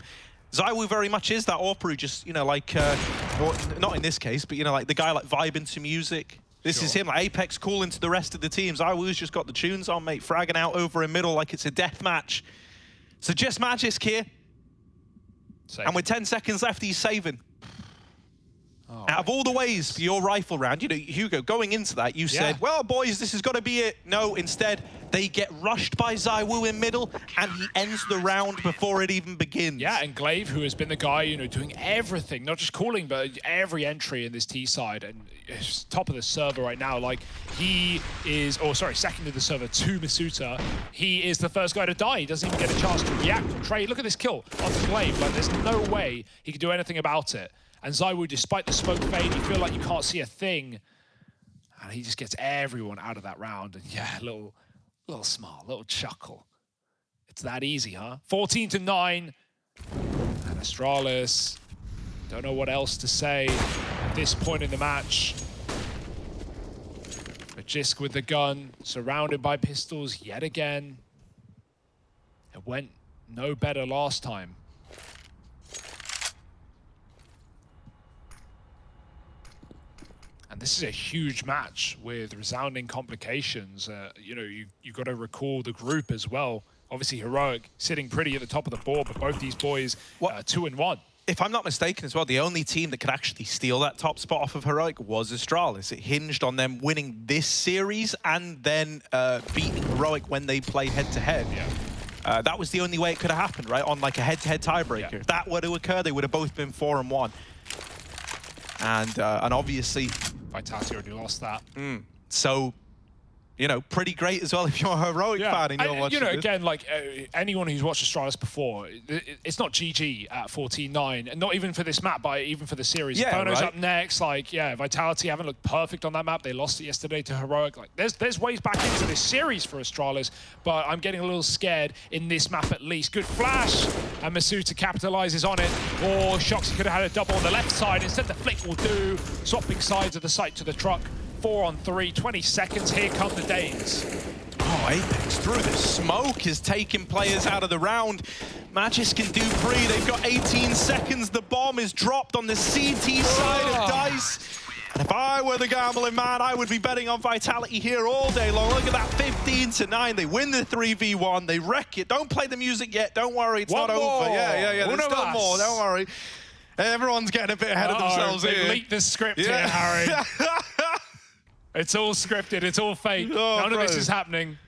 ZywOo very much is that Orpru, just, you know, like, or, not in this case, but, you know, like, the guy, like, vibing to music. This is him, like, Apex calling to the rest of the team. ZywOo's just got the tunes on, mate, fragging out over in middle like it's a death match. So just Magisk here. And with 10 seconds left, he's saving. Out of all the ways for your rifle round, you know, Hugo, going into that, you said, well, boys, this has got to be it. No, instead, they get rushed by ZywOo in middle, and he ends the round before it even begins.
Yeah, and Glaive, who has been the guy, you know, doing everything, not just calling, but every entry in this T side, and is top of the server right now. Like, he is, or sorry, second to the server to Masuta. He is the first guy to die. He doesn't even get a chance to react or trade. Look at this kill onto Glaive. Like, there's no way he can do anything about it. And ZywOo, despite the smoke fade, you feel like you can't see a thing. And he just gets everyone out of that round. And yeah, little smile, little chuckle. It's that easy, huh? 14-9. And Astralis, don't know what else to say at this point in the match. Magisk with the gun, surrounded by pistols yet again. It went no better last time. And this is a huge match with resounding complications. You know, you got to recall the group as well. Obviously, Heroic sitting pretty at the top of the board, but both these boys 2-1.
If I'm not mistaken as well, the only team that could actually steal that top spot off of Heroic was Astralis. It hinged on them winning this series and then beating Heroic when they played head-to-head.
Yeah.
That was the only way it could have happened, right? On like a head-to-head tiebreaker. If that were to occur, they would have both been 4-1. And obviously...
Vitality already lost that.
So, you know, pretty great as well if you're a Heroic fan and you're watching
you know,
this.
again, like anyone who's watched Astralis before, it's not GG at 14-9, and not even for this map, but even for the series.
Yeah,
Inferno's
right.
up next. Like, yeah, Vitality haven't looked perfect on that map. They lost it yesterday to Heroic. Like, there's ways back into this series for Astralis, but I'm getting a little scared in this map at least. Good flash, and Masuta capitalizes on it. Or Shoxy could have had a double on the left side. Instead, the flick will do, swapping sides of the site to the truck. 4-on-3, 20 seconds, here come the Danes.
Oh, Apex through the smoke is taking players out of the round. Magisk can do pre, they've got 18 seconds. The bomb is dropped on the CT side of DICE. And if I were the gambling man, I would be betting on Vitality here all day long. Look at that, 15-9. They win the 3v1, they wreck it. Don't play the music yet, don't worry, it's not over. Yeah, there's still more, don't worry. Everyone's getting a bit ahead of themselves here.
They leaked the script here, Harry. It's all scripted, it's all fake. None of this is happening.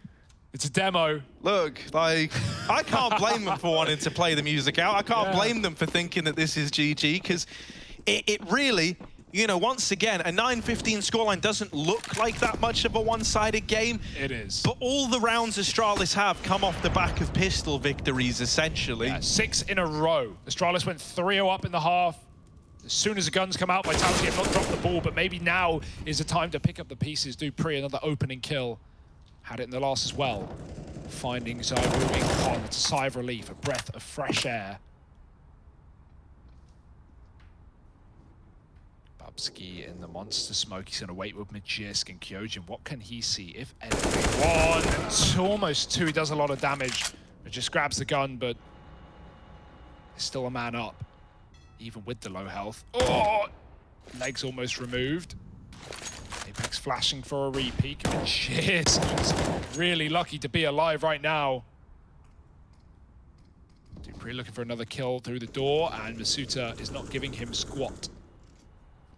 It's a demo.
Look, like, I can't blame them for wanting to play the music out. I can't blame them for thinking that this is GG, because it really, you know, once again, a 9-15 scoreline doesn't look like that much of a one-sided game.
It is.
But all the rounds Astralis have come off the back of pistol victories, essentially.
Yeah, 6 in a row. Astralis went 3-0 up in the half. As soon as the guns come out, Vitality have not dropped the ball, but maybe now is the time to pick up the pieces. Dupree, another opening kill. Had it in the last as well. Finding ZywOo being hot. It's a sigh of relief, a breath of fresh air. Babsky in the monster smoke. He's going to wait with Magisk and Kyojin. What can he see, if anything? 1 and almost 2. He does a lot of damage. Magisk grabs the gun, but there's still a man up. Even with the low health. Oh! Legs almost removed. Apex flashing for a repeat. And cheers. He's really lucky to be alive right now. Dupree looking for another kill through the door, and Masuta is not giving him squat.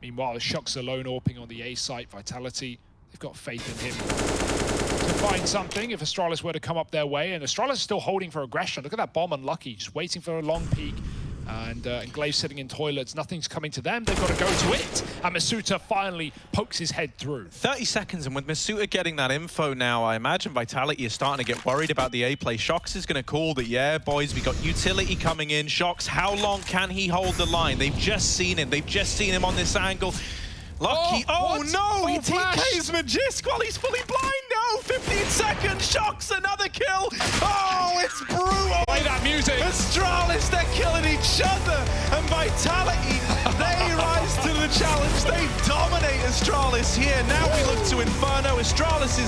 Meanwhile, the Shox are lone AWPing on the A site. Vitality, they've got faith in him to find something if Astralis were to come up their way. And Astralis is still holding for aggression. Look at that bomb unlucky, just waiting for a long peek. And Glaive sitting in toilets, nothing's coming to them. They've got to go to it. And Masuta finally pokes his head through.
30 seconds, and with Masuta getting that info now, I imagine Vitality is starting to get worried about the A play. Shox is going to call that, yeah, boys, we got utility coming in. Shox, how long can he hold the line? They've just seen him. They've just seen him on this angle. Lucky. Oh no, he TKs Magisk while he's fully blind. No, 15 seconds. Shox, another kill. Oh, it's brutal.
Play that music.
Astralis, they're killing each other. And Vitality, they rise to the challenge. They dominate Astralis here. Now we look to Inferno. Astralis is